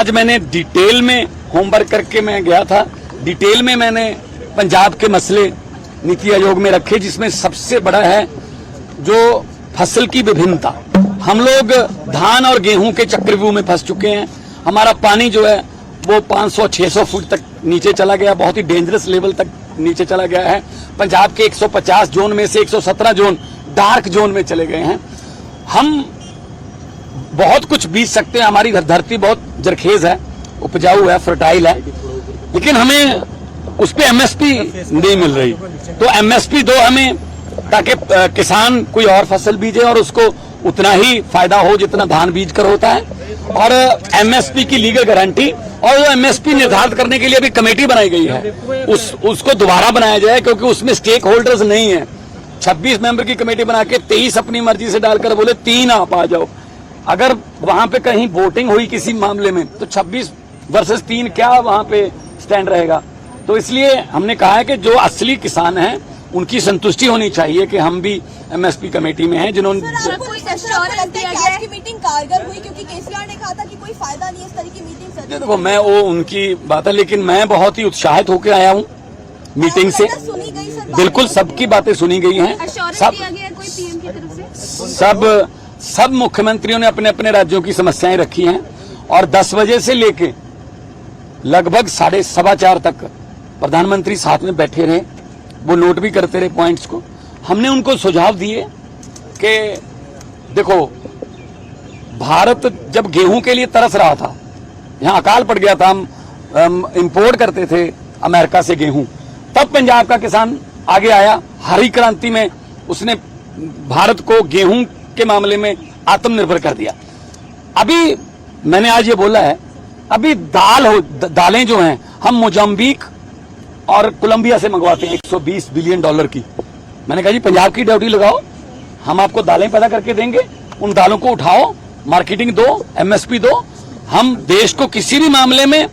आज मैंने डिटेल में होमवर्क करके मैं गया था। डिटेल में मैंने पंजाब के मसले नीति आयोग में रखे, जिसमें सबसे बड़ा है जो फसल की विभिन्नता। हम लोग धान और गेहूं के चक्रव्यूह में फंस चुके हैं। हमारा पानी जो है वो 500-600 फुट तक नीचे चला गया, बहुत ही डेंजरस लेवल तक नीचे चला गया है। पंजाब के 150 जोन में से 117 जोन डार्क जोन में चले गए हैं। हम बहुत कुछ बीत सकते हैं, हमारी धरती बहुत जरखेज है, उपजाऊ है, फर्टाइल है, लेकिन हमें उस पे एमएसपी नहीं मिल रही। तो एमएसपी दो हमें, ताकि किसान कोई और फसल बीजे और उसको उतना ही फायदा हो जितना धान बीज कर होता है। और एमएसपी की लीगल गारंटी, और वो एमएसपी निर्धारित करने के लिए अभी कमेटी बनाई गई है, उसको दोबारा बनाया जाए, क्योंकि उसमें स्टेक होल्डर्स नहीं है। 26 मेंबर की कमेटी बना के 23 अपनी मर्जी से डालकर बोले 3 आप आ जाओ। अगर वहां पे कहीं वोटिंग हुई किसी मामले में तो 26 वर्सेस 3 क्या वहां पे स्टैंड रहेगा। तो इसलिए हमने कहा है कि जो असली किसान हैं उनकी संतुष्टि होनी चाहिए कि हम भी एमएसपी कमेटी में हैं, जिन्होंने की मीटिंग कारगर हुई, क्योंकि केसीआर ने कहा था कि कोई फायदा नहीं है इस तरह की मीटिंग। देखो, मैं वो उनकी बात है, लेकिन मैं बहुत ही उत्साहित होकर आया हूँ मीटिंग से। बिल्कुल सबकी बातें सुनी गई हैं, सब मुख्यमंत्रियों ने अपने अपने राज्यों की समस्याएं रखी हैं। और 10 बजे से लेके लगभग 4:15 तक प्रधानमंत्री साथ में बैठे रहे, वो नोट भी करते रहे पॉइंट्स को। हमने उनको सुझाव दिए कि देखो, भारत जब गेहूं के लिए तरस रहा था, यहाँ अकाल पड़ गया था, हम इंपोर्ट करते थे अमेरिका से गेहूं, तब पंजाब का किसान आगे आया। हरी क्रांति में उसने भारत को गेहूं के मामले में आत्मनिर्भर कर दिया। अभी मैंने आज ये बोला है, अभी दालें जो हैं हम मोजाम्बिक और कोलंबिया से मंगवाते हैं 120 बिलियन डॉलर की। मैंने कहा जी पंजाब की ड्यूटी लगाओ, हम आपको दालें पैदा करके देंगे, उन दालों को उठाओ, मार्केटिंग दो, एमएसपी दो। हम देश को किसी भी मामले में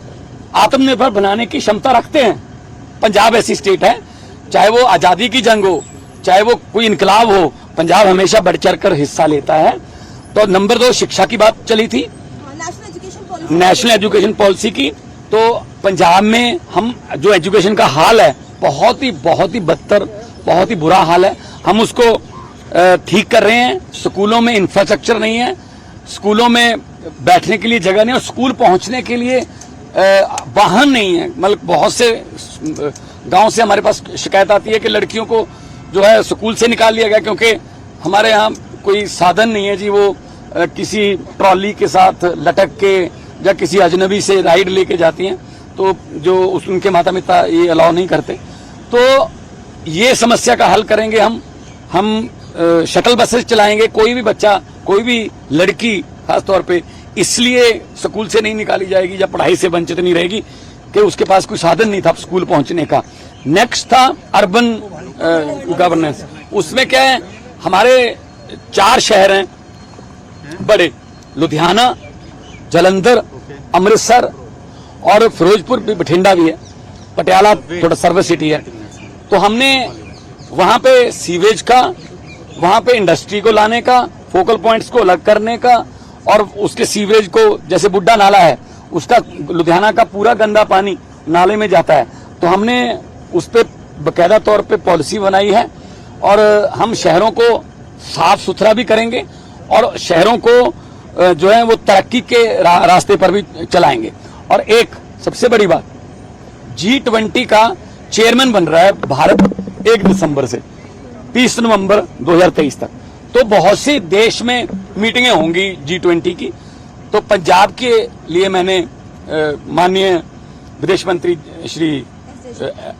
आत्मनिर्भर बनाने की क्षमता रखते हैं। पंजाब ऐसी स्टेट है, चाहे वो आजादी की जंग हो, चाहे वो कोई इनकलाब हो, पंजाब हमेशा बढ़ चढ़ कर हिस्सा लेता है। तो नंबर 2 शिक्षा की बात चली थी, नेशनल एजुकेशन पॉलिसी की। तो पंजाब में हम जो एजुकेशन का हाल है बहुत ही बदतर, बहुत ही बुरा हाल है। हम उसको ठीक कर रहे हैं। स्कूलों में इंफ्रास्ट्रक्चर नहीं है, स्कूलों में बैठने के लिए जगह नहीं, और स्कूल पहुंचने के लिए वाहन नहीं है। मतलब बहुत से गांव से हमारे पास शिकायत आती है कि लड़कियों को जो है स्कूल से निकाल लिया गया, क्योंकि हमारे यहाँ कोई साधन नहीं है जी। वो किसी ट्रॉली के साथ लटक के या किसी अजनबी से राइड लेके जाती हैं, तो जो उनके माता पिता ये अलाउ नहीं करते। तो ये समस्या का हल करेंगे हम शटल बसेस चलाएंगे। कोई भी बच्चा, कोई भी लड़की खासतौर पे इसलिए स्कूल से नहीं निकाली जाएगी या पढ़ाई से वंचित नहीं रहेगी कि उसके पास कोई साधन नहीं था स्कूल पहुंचने का। नेक्स्ट था अर्बन गवर्नेंस। उसमें क्या है, हमारे 4 शहर हैं बड़े, लुधियाना, जालंधर, अमृतसर और फिरोजपुर, बठिंडा भी है, पटियाला थोड़ा सर्विस सिटी है। तो हमने वहां पे सीवेज का, वहां पे इंडस्ट्री को लाने का, फोकल पॉइंट्स को अलग करने का, और उसके सीवेज को, जैसे बुड्ढा नाला है उसका, लुधियाना का पूरा गंदा पानी नाले में जाता है। तो हमने उस पर बाकायदा तौर पे पॉलिसी बनाई है, और हम शहरों को साफ सुथरा भी करेंगे और शहरों को जो है वो तरक्की के रास्ते पर भी चलाएंगे। और एक सबसे बड़ी बात, G20 का चेयरमैन बन रहा है भारत 1 दिसंबर से 30 नवंबर 2023 तक। तो बहुत सी देश में मीटिंगें होंगी G20 की। तो पंजाब के लिए मैंने माननीय विदेश मंत्री श्री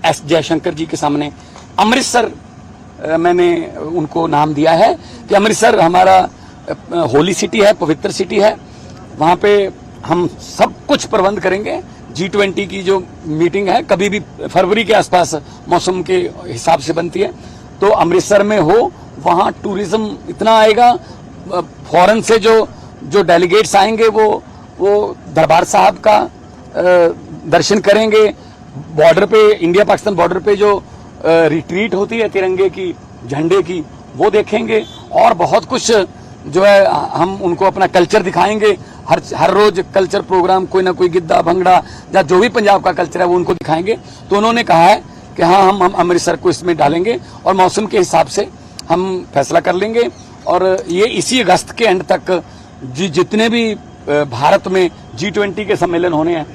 एस जयशंकर जी के सामने अमृतसर मैंने उनको नाम दिया है कि अमृतसर हमारा होली सिटी है, पवित्र सिटी है। वहां पे हम सब कुछ प्रबंध करेंगे। G20 की जो मीटिंग है कभी भी फरवरी के आसपास मौसम के हिसाब से बनती है, तो अमृतसर में हो। वहां टूरिज्म इतना आएगा, फॉरेन से जो डेलीगेट्स आएंगे वो दरबार साहब का दर्शन करेंगे। बॉर्डर पे, इंडिया पाकिस्तान बॉर्डर पे जो रिट्रीट होती है तिरंगे की, झंडे की, वो देखेंगे। और बहुत कुछ जो है हम उनको अपना कल्चर दिखाएंगे। हर रोज कल्चर प्रोग्राम कोई ना कोई गिद्दा भंगड़ा या जो भी पंजाब का कल्चर है वो उनको दिखाएंगे। तो उन्होंने कहा है कि हाँ हम अमृतसर को इसमें डालेंगे और मौसम के हिसाब से हम फैसला कर लेंगे। और ये इसी अगस्त के एंड तक जितने भी भारत में G20 के सम्मेलन होने हैं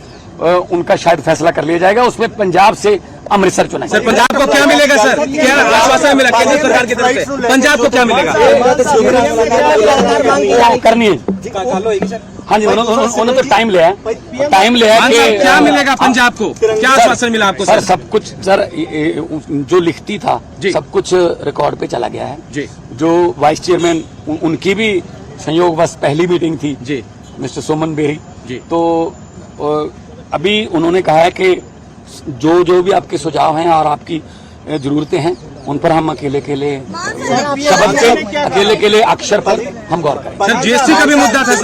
उनका शायद फैसला कर लिया जाएगा। उसमें पंजाब से अमृतसर चुना सर पंजाब को क्या मिलेगा सर, क्या आश्वासन मिला केंद्र सरकार की तरफ से, पंजाब को क्या मिलेगा? करनी है हाँ जी, उन्होंने तो टाइम लिया है कि क्या मिलेगा पंजाब को, क्या आश्वासन मिला आपको? सर सब कुछ सर जो लिखती था सब कुछ रिकॉर्ड पे चला गया है जी। जो वाइस चेयरमैन उनकी भी संयोगवश पहली मीटिंग थी जी, मिस्टर सोमन बेरी जी। तो अभी उन्होंने कहा है कि जो भी आपके सुझाव हैं और आपकी जरूरतें हैं उन पर हम अकेले शब्द पे अकेले अक्षर पर हम गौर करें। सर जीएसटी का भी मुद्दा था सर।